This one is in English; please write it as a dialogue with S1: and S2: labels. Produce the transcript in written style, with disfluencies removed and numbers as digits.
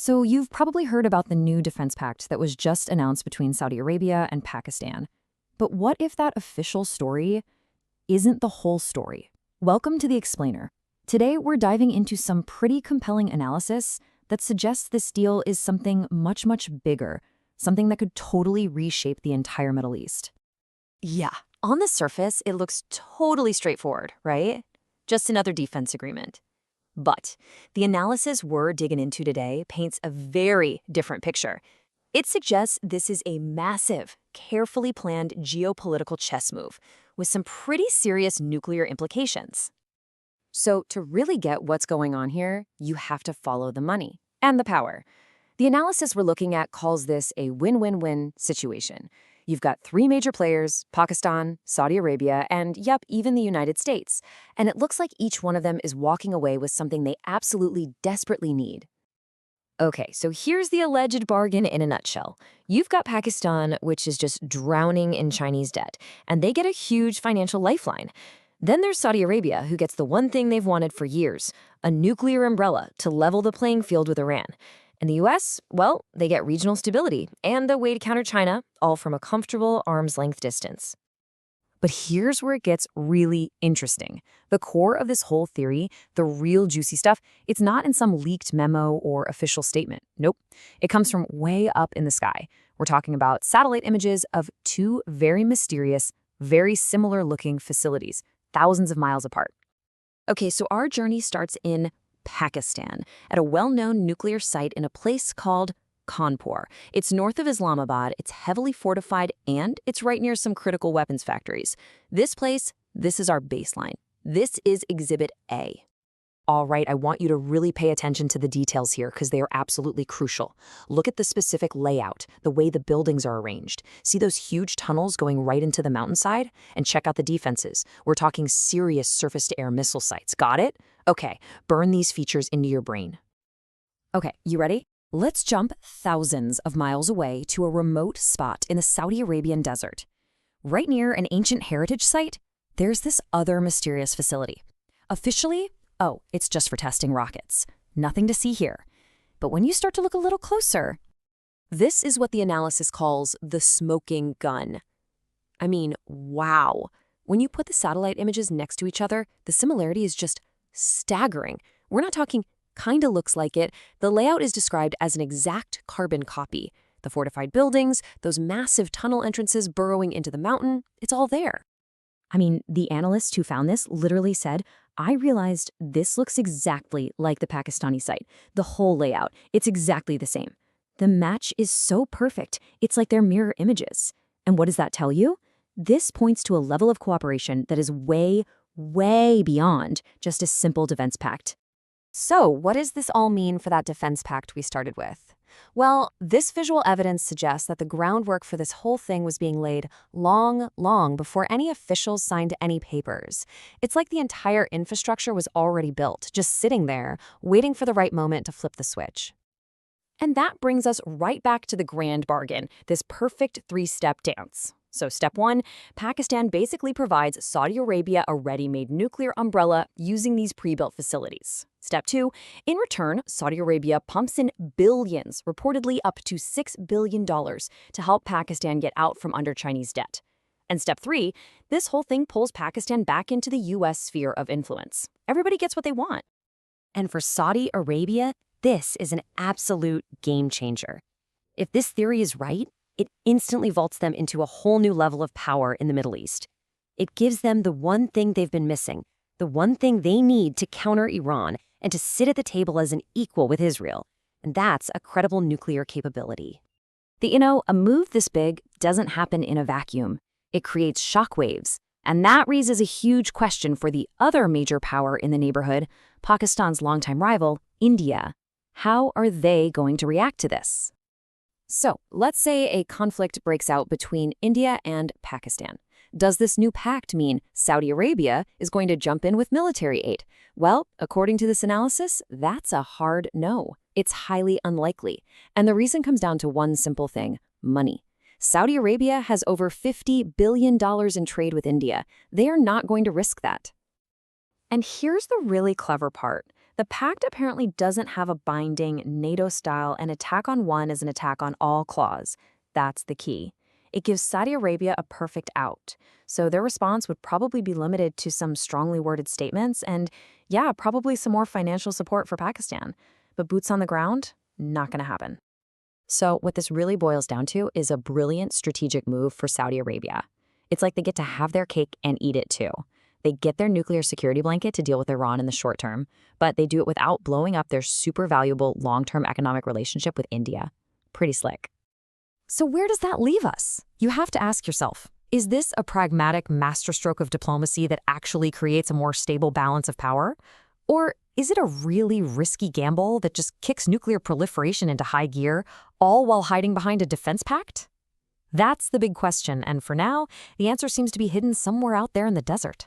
S1: So you've probably heard about the new defense pact that was just announced between Saudi Arabia and Pakistan. But what if that official story isn't the whole story? Welcome to The Explainer. Today we're diving into some pretty compelling analysis that suggests this deal is something much, much bigger, something that could totally reshape the entire Middle East.
S2: Yeah, on the surface, it looks totally straightforward, right? Just another defense agreement. But the analysis we're digging into today paints a very different picture. It suggests this is a massive, carefully planned geopolitical chess move with some pretty serious nuclear implications. So to really get what's going on here, you have to follow the money and the power. The analysis we're looking at calls this a win-win-win situation. You've got three major players, Pakistan, Saudi Arabia, and even the United States. And it looks like each one of them is walking away with something they absolutely desperately need. Okay, so here's the alleged bargain in a nutshell. You've got Pakistan, which is just drowning in Chinese debt, and they get a huge financial lifeline. Then there's Saudi Arabia, who gets the one thing they've wanted for years, a nuclear umbrella to level the playing field with Iran. And the US, well, they get regional stability and a way to counter China, all from a comfortable arm's-length distance. But here's where it gets really interesting. The core of this whole theory, the real juicy stuff, it's not in some leaked memo or official statement. Nope. It comes from way up in the sky. We're talking about satellite images of two very mysterious, very similar-looking facilities, thousands of miles apart. Okay, so our journey starts in Pakistan, at a well-known nuclear site in a place called Kanpur. It's north of Islamabad, it's heavily fortified, and it's right near some critical weapons factories. This place, this is our baseline. This is Exhibit A. All right, I want you to really pay attention to the details here because they are absolutely crucial. Look at the specific layout, the way the buildings are arranged. See those huge tunnels going right into the mountainside? And check out the defenses. We're talking serious surface-to-air missile sites. Got it? Okay, burn these features into your brain. Okay, you ready? Let's jump thousands of miles away to a remote spot in the Saudi Arabian desert. Right near an ancient heritage site, there's this other mysterious facility. Officially, oh, it's just for testing rockets. Nothing to see here. But when you start to look a little closer, this is what the analysis calls the smoking gun. I mean, wow. When you put the satellite images next to each other, the similarity is just staggering. We're not talking kinda looks like it. The layout is described as an exact carbon copy. The fortified buildings, those massive tunnel entrances burrowing into the mountain, it's all there. I mean, the analyst who found this literally said, I realized this looks exactly like the Pakistani site. The whole layout, it's exactly the same. The match is so perfect, it's like they're mirror images. And what does that tell you? This points to a level of cooperation that is way, way beyond just a simple defense pact. So, what does this all mean for that defense pact we started with? Well, this visual evidence suggests that the groundwork for this whole thing was being laid long, long before any officials signed any papers. It's like the entire infrastructure was already built, just sitting there, waiting for the right moment to flip the switch. And that brings us right back to the grand bargain, this perfect three-step dance. So step one, Pakistan basically provides Saudi Arabia a ready-made nuclear umbrella using these pre-built facilities. Step two, in return, Saudi Arabia pumps in billions, reportedly up to $6 billion, to help Pakistan get out from under Chinese debt. And step three, this whole thing pulls Pakistan back into the U.S. sphere of influence. Everybody gets what they want. And for Saudi Arabia, this is an absolute game changer. If this theory is right, it instantly vaults them into a whole new level of power in the Middle East. It gives them the one thing they've been missing, the one thing they need to counter Iran and to sit at the table as an equal with Israel. And that's a credible nuclear capability. A move this big doesn't happen in a vacuum. It creates shockwaves. And that raises a huge question for the other major power in the neighborhood, Pakistan's longtime rival, India. How are they going to react to this? So, let's say a conflict breaks out between India and Pakistan. Does this new pact mean Saudi Arabia is going to jump in with military aid? Well, according to this analysis, that's a hard no. It's highly unlikely. And the reason comes down to one simple thing: money. Saudi Arabia has over $50 billion in trade with India. They are not going to risk that. And here's the really clever part. The pact apparently doesn't have a binding NATO-style an attack on one is an attack on all clause. That's the key. It gives Saudi Arabia a perfect out. So their response would probably be limited to some strongly worded statements and, yeah, probably some more financial support for Pakistan. But boots on the ground? Not going to happen.
S1: So what this really boils down to is a brilliant strategic move for Saudi Arabia. It's like they get to have their cake and eat it too. They get their nuclear security blanket to deal with Iran in the short term, but they do it without blowing up their super valuable long-term economic relationship with India. Pretty slick. So where does that leave us? You have to ask yourself, is this a pragmatic masterstroke of diplomacy that actually creates a more stable balance of power? Or is it a really risky gamble that just kicks nuclear proliferation into high gear, all while hiding behind a defense pact? That's the big question, and for now, the answer seems to be hidden somewhere out there in the desert.